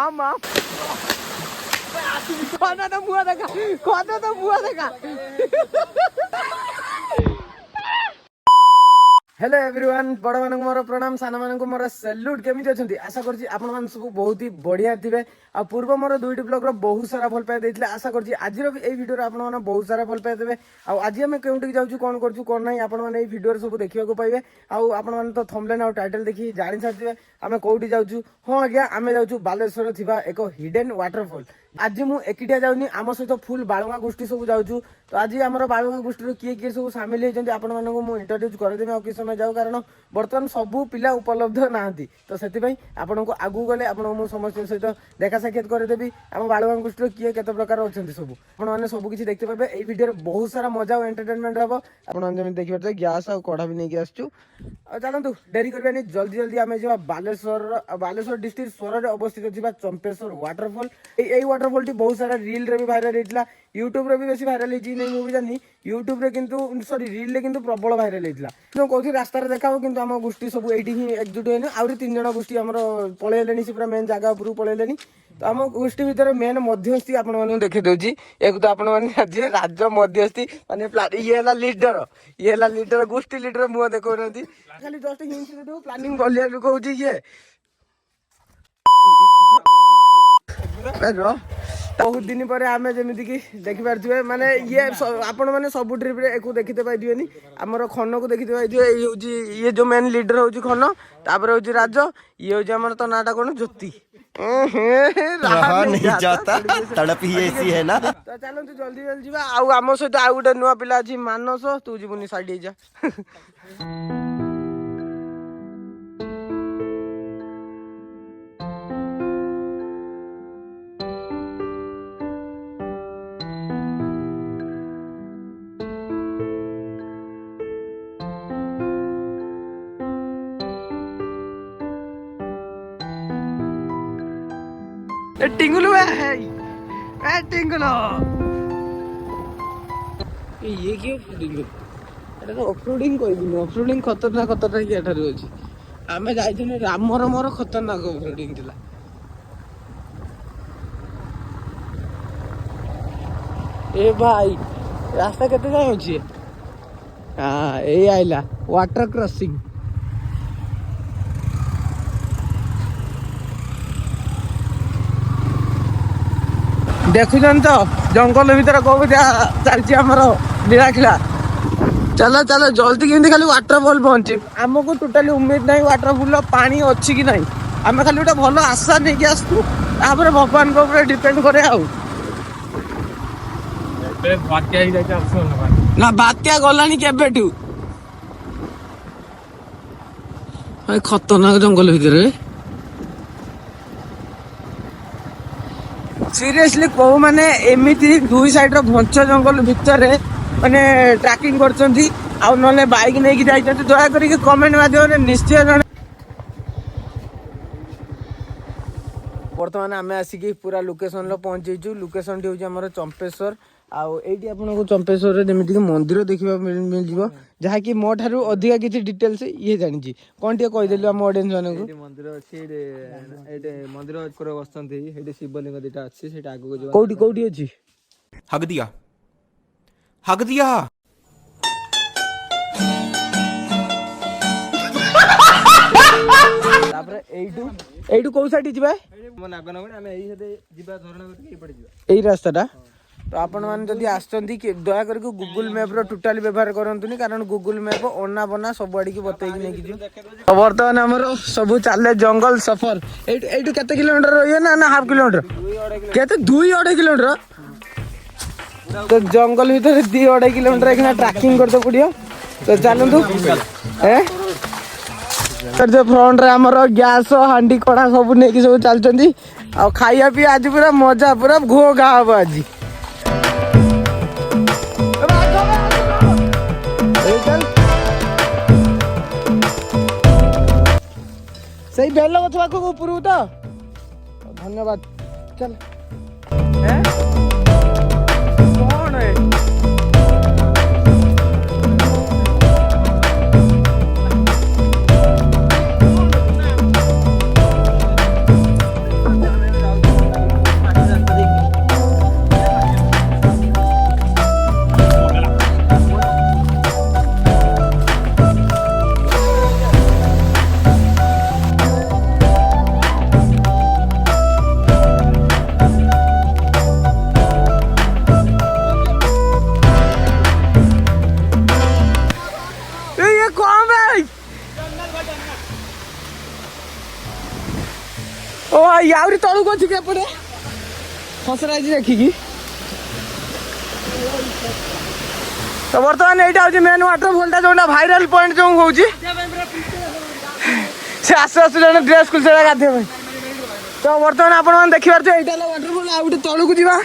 मामा खाना तो मुआ देखा खाना तो मुआ देखा हेलो एवरीवन बड़ मान मोर प्रणाम सान मान मोर सैल्यूट केमी अच्छा आशा कर सब बहुत ही बढ़िया थे आ पूर्व मोर दुईट ब्लॉग बहुत सारा भल पाई देते आशा कर आज भिडियो आप बहुत सारा भल पाई देवे आज आम कौटी जाऊँ कौन करूँ कौन ना आपने भिडियो सब देखा पाइबे आपने तो थंबनेल आ टाइटल देखी जानी सारी आम कौटी जाऊँ हाँ आज्ञा आम जाऊँ बालेश्वर थिबा एक हिडन वाटरफॉल आज मुझे एकिटिया जाऊनी आम सहित फुल बालुआ गोष्ठी सब जाऊँ तो आज आम बालुआ गोष्ठी किए किए सब सामिल होती आपको इंट्रोड्यूस करदेवी आ कि समय जाऊ कारण बर्तमान सबू पिला उपलब्ध ना तो से आपको आगू गले आपको समस्त सहित देखा साक्षात करदेवी आम बालुआ गोष्ठी किए के प्रकार अच्छा सब आपने सब किसी देखते पाए ये भिडियो बहुत सारा मजा और एंटरटेनमेंट हम आपने देखिए गैस और कड़ा भी नहीं आसचु चलतु डेरी करवानी जल्दी जल्दी आम जा बालेश्वर डिस्ट्रिक्ट सोर में अवस्थित चंपेश्वर वाटरफॉल यही वाटरफॉल टी बहुत सारा रील रे भी भाइराल होता यूट्यूब रे भी बेसी भाइराल होती नहीं मुझे जानी यूट्यूब रे किंतु सॉरी रील रे किंतु प्रबल भाइराल होता तो कौन रास्ता देखा किंतु आम गोष्ठी सब ये ही एकजुट होने आउरी 3 जन गोष्ठी आम पलैले से पूरा मेन जगह उपरू पलैले तो आम गोष्ठी भितर मेन मध्यस्थी आपको देखी दूसरी एक तो आपने राज्य मध्यस्थी माने ये लीडर ये लीडर गोष्ठी लीडर मुह देखा खाली जस्ट हिंट प्लानिंग कर कहूँ ये बहुत दिन पर आम जमीक देखिपे माने ये आपण मैंने सब ट्रिप रे एको देखते पाइबेनी आमर खन को देखते पाइबे ये जो मेन लीडर हूँ खन तापर हूँ राज ये हूँ आम तो नाटा कौन ज्योति नहीं जाता तड़प ही ऐसी है ना तो चलो तू जल्दी जल्दी जा आम सहित आउ गोटे नुआ पिला अच्छी मानस तू जीवनी साइड जा टिंगलू है टिंगलो ये क्यों ऑफरोडिंग एटा तो ऑफरोडिंग कोई ऑफरोडिंग खतरनाक एठार अछि आमे जाइछने रामर मोर खतरनाक ऑफरोडिंग थिला ए भाई रास्ता केते जाय अछि हां ए आइला वाटर क्रॉसिंग देखुन तो जंगल भीतर कौ चलती लीलाखिला चलो चलो जल्दी केमती खाली वाटरफॉल पहुंचे आमको टोटाली उम्मीद नहीं वाटरफॉल पानी अच्छी कि नहीं आम खाली गोटे भल आशा नहीं आसू भगवान को ऊपर डिपेंड करे ना बात्या गलानी केबेठू खतरनाक जंगल भीतर सीरियसली कहू माने एमती दुई साइड घंच जंगल भितर माने ट्रैकिंग करछंती आ नले बाइक नहीं जाइछंती दया करी कमेंट माध्यम निश्चय जन बर्तमान आम आसिक पूरा लोकेशन पहुंचीचु लोकेशन टी हूँ चंपेश्वर आईटी आपको चंपेश्वर जमीक मंदिर देखा मिल जाए जहाँकि मो ठारू अधिका किसी डिटेल्स ये जानी कौन टे कहीदेलु आम ऑडियंस मानक मंदिर अच्छे मंदिर बसते शिवलिंग दुटा अच्छी आगे कौटी कौटी अच्छी हग दिया एठू कौ साइड जी यही रास्ता तो आपण मैंने जदि आसचंदी दया करके गूगल मैप रो टोटाली व्यवहार करंतुनी कारण गूगल मैप ओना बना सब आड़ी की बतई कि नहीं कि बर्तमान हमर सब चले जंगल सफर एठू केते किलोमीटर रहिए ना ना हाफ किलोमीटर केते 2-2.5 किलोमीटर तो जंगल भीतर 2-2.5 किलोमीटर एकना ट्रैकिंग करते पड़ियो तो चलंतु जो फ्रंट रे हमर गैस हांडी कड़ा सब नहीं सब चलचंदी आ खाइया पी आज पूरा मजा पूरा घो गा हम आज सही बेल गछ पाखक ऊपर तो धन्यवाद चल कौन है यावरी तळू को छिके पड़े खसरा जी देखिकी तो बर्तमान एटा होची मेन वाटरफॉल टा जोंडा वायरल पॉइंट जो होची से आसे आसे जने ड्रेस स्कूल से गाधे भाई तो बर्तमान आपण मान देखि पारछे एटा वाटरफॉल आ उठे तळू को जीवा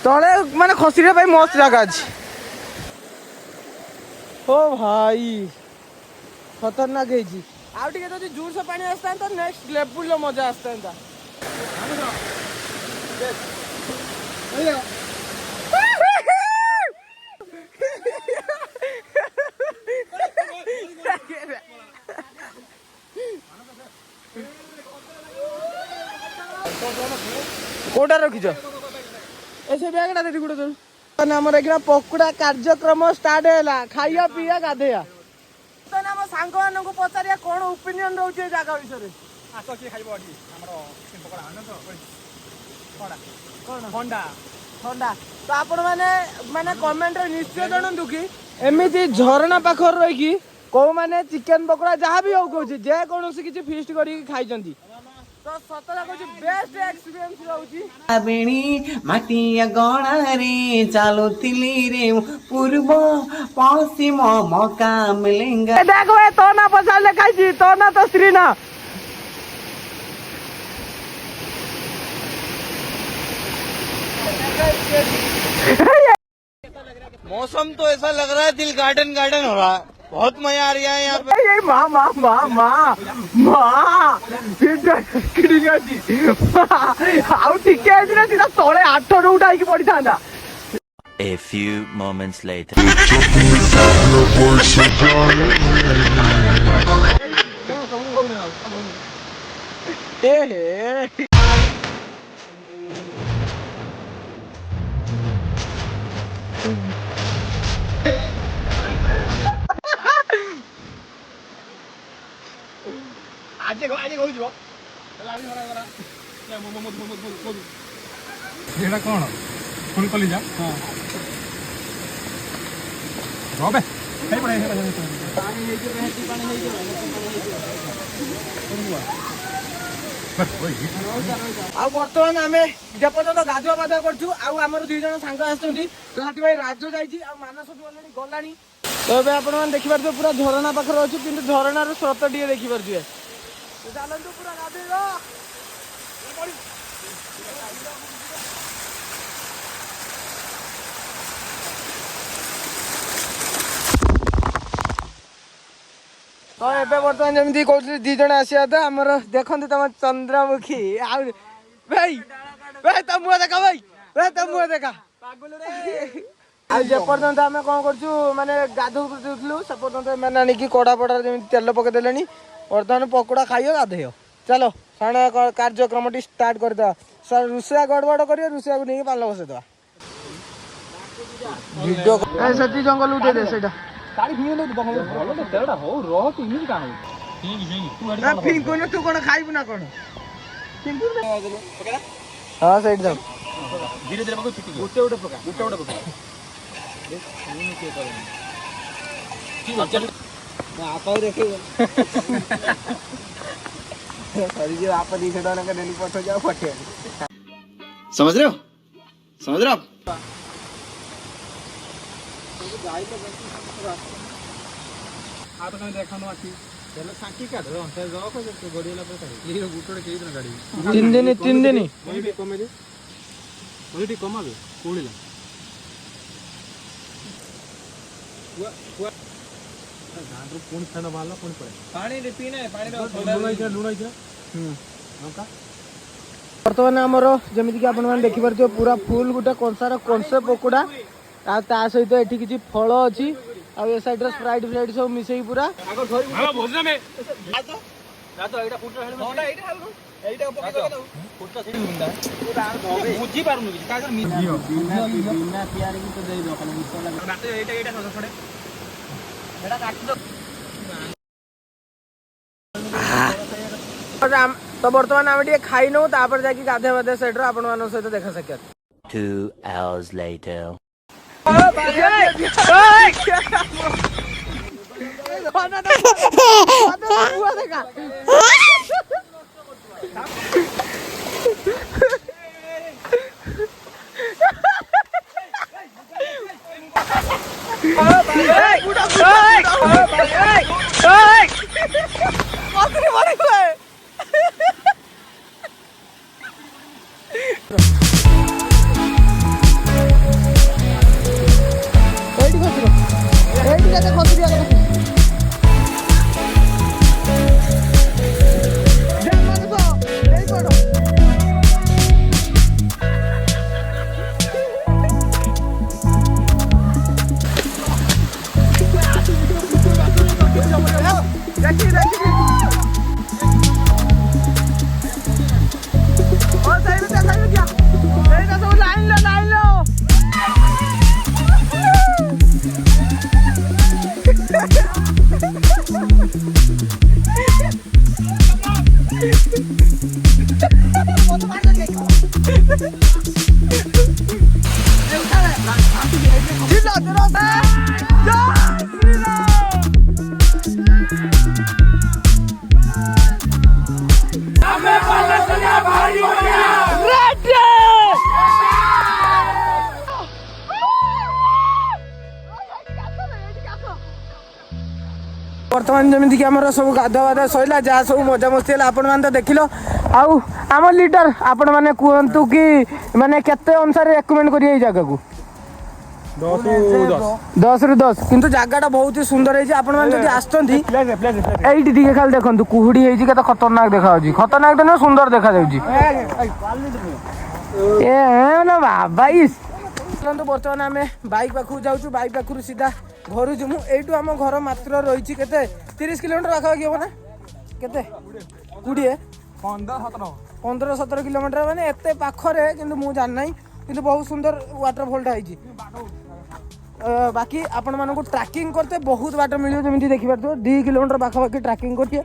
तळे माने खसिरे भाई मस्त जगह अछि ओ भाई खतरनाक है जी आउ टिके जदि जोर से पानी आस्ता तो नेक्स्ट लेवल लो मजा आस्ता कोटा रखिछ ऐसे बैगटा देती गुडे तो हमर एकरा पकोड़ा कार्यक्रम स्टार्ट हैला खाइया पिया गाधेया तो ना हम सांग मान को पचारिया कोन ओपिनियन रहउछ ए जागा विषय रे आसो की खाइबो अडी हमरो चिकेन पकोड़ा आनो तो कोडा कोन ठंडा ठंडा तो आपण माने कमेंट रे निश्चय जनंतु की एमिति झरना पाखर रही की को माने चिकेन पकोड़ा जहां भी हो कहू जे कोनोसी किछि फीस्ट करी खाइ जंती तो सतरा को बेस्ट एक्सपीरियंस रहउची बेणी माटिया गणारे चालुथिली रे पूर्व पश्चिम मौका मिलेंगा देखो ए तो ना पसाले खाइछी तो ना तो श्री ना मौसम तो ऐसा लग रहा है दिल गार्डन गार्डन हो रहा है बहुत मजा आ रहा है यहाँ पे ये माँ किडिंग अछि आउ टिके अछि ना सीधा तळे 8 रो उठाई के पड़ी थांदा A few moments later. एटा कौन फुल कलिजा हाँ रोबे कहीं पड़े पानी आ बर्तमान आमे जे पर्यंत गाधुआ पाधुआ करछु आ हमर दुई जण सांग आछथि तो हाथी भाई राजो जाईछि आ मानस ऑलरेडी गलानी तो बे आपण मान देखि पारछो पूरा झरना पाखर अछि किंतु झरना रो स्रोत टिए देखि पारछिए तो चालंतु पूरा गाधेइलो तो एबे बर्तमान जमिति कहथि दी जण आसिया त हमर देखंत तम चंद्रमुखी आ भाई भाई त मुआ देखा भाई त मुआ देखा पागल रे आ जे पर्यंत हमें कोन करछु माने गाधो उठलु से पर्यंत माने आनी की कोडा पडा जमिति तेल पके देलेनी बर्तमान पकोड़ा खाइयो गाधेयो चलो साणे कार्यक्रम स्टार्ट कर दे सर रुसिया गड़बड़ करियो रुसिया को नहीं पाल बसे दवा वीडियो ए सती जंगल उठे दे सेटा गाड़ी फिंग दे भलो तो तेलडा हो रह तो इमिज का हो ना फिंग कोन तू कोन खाइबु ना कोन फिंग पकेला हां साइड जाओ धीरे धीरे पको चिटी गोटे पका देख मुनी के करे ठीक चल आप और देखे सॉरी जी आप दी छडा ना डेली पठो जाओ फटे समझ रहे हो आप आप कहीं देखा ना आखी चलो साकी का दो अंतर जाओ को गोड़ीला पे करे ये गुटोड़े के दिन गाड़ी 3 दिन कोई भी कमे दे कोई भी कमावे कोड़ीला गांडरो कोन खाना वाला कोन पड़े पानी रे पीना है पानी रे लुणा इजा नका बर्तमान हमर जेमिति कि आपण मान देखि परछो पूरा फुल गुटा कंसार कंसे पकोड़ा आ ता सहित एठी किछि फळ अछि आ ए साइड रे स्प्राइट फ्लाइट सब मिसई पूरा आगो धरि हां भोजना में जातो एटा फुटरा हेले होंडा एटा हालो एटा पके दो फुटरा सेडी हुंडा पूरा बुझी पारुनु कि कागर बिना पियारे की तो दे दो खाली मिस लगा बात एटा सो छोड़े एटा काट दो तो बर्तमान आम टे खाई नौ तापर जाकि गाधे बाधे सेट आपण मान सहित देखा साक्षात 2 hours later. बर्तमान जमी कि आम सब गाधा वाधा सैला जहाँ सब मजा मस्ती है आपण मैंने तो देख लो आउ आम लीडर आपण मैंने कहतु कि माने केते अनुसार रेकमेंड करिए जगह को 10 रु 10 किंतु जगह बहुत ही सुंदर है आपण मैंने आसती एटी टे खाली देखो कुहुड़ी है केते खतरनाक देखा खतरनाक तो नहीं सुंदर देखा बाबा चलते बर्तमान आम बाइक पाखु जाऊँ बाइक पाखु सीधा घर जीमु एटू आम घर मात्र रही केते 30 किलोमीटर पाखापाखि हम ना केते 15-17 किलोमीटर माने एते पाखरे किंतु मु जान नाही किंतु बहुत सुंदर वाटरफॉल है बाकी आपण मानक ट्रैकिंग करते बहुत बाट मिले जमी देखी पार्थ 2 किलोमीटर पाखापाखि ट्रैकिंग करते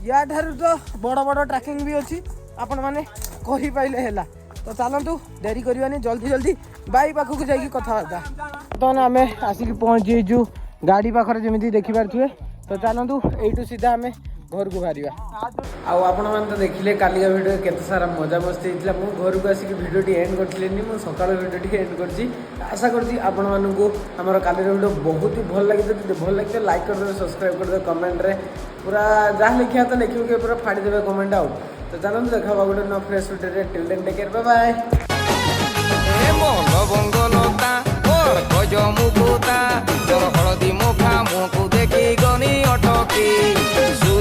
या ठार तो बड़ बड़ ट्रैकिंग भी अच्छी आपण मैंने कही पाइले हैला तो चलतु देरी करवानी जल्दी जल्दी बाई पाखक जाकि कथबार्ता बर्तमान आम आसिक पहुँचीजु गाड़ी पाखे जमी देखिपे तो चलतु यू सीधा आम घर को बाहर आपण मैंने तो देखिले कालिका भिडियो केते सारा मजा मस्ती होता है मुझे घर को आसिक भिडियोटी एंड करी मुझे सका भिडियोटी एंड कर आशा करती आपण मानक काली भिडियो बहुत ही भल लगे भल लगे लाइक करदे सब्सक्राइब करदे कमेंट रे पूरा जहाँ लिखा तो लिखे पूरा फाड़ीदे कमेंट आउ तो चलते देखा गोटे न fresh video till then take care bye हलदी मुखा मुख देखी गनी अटकी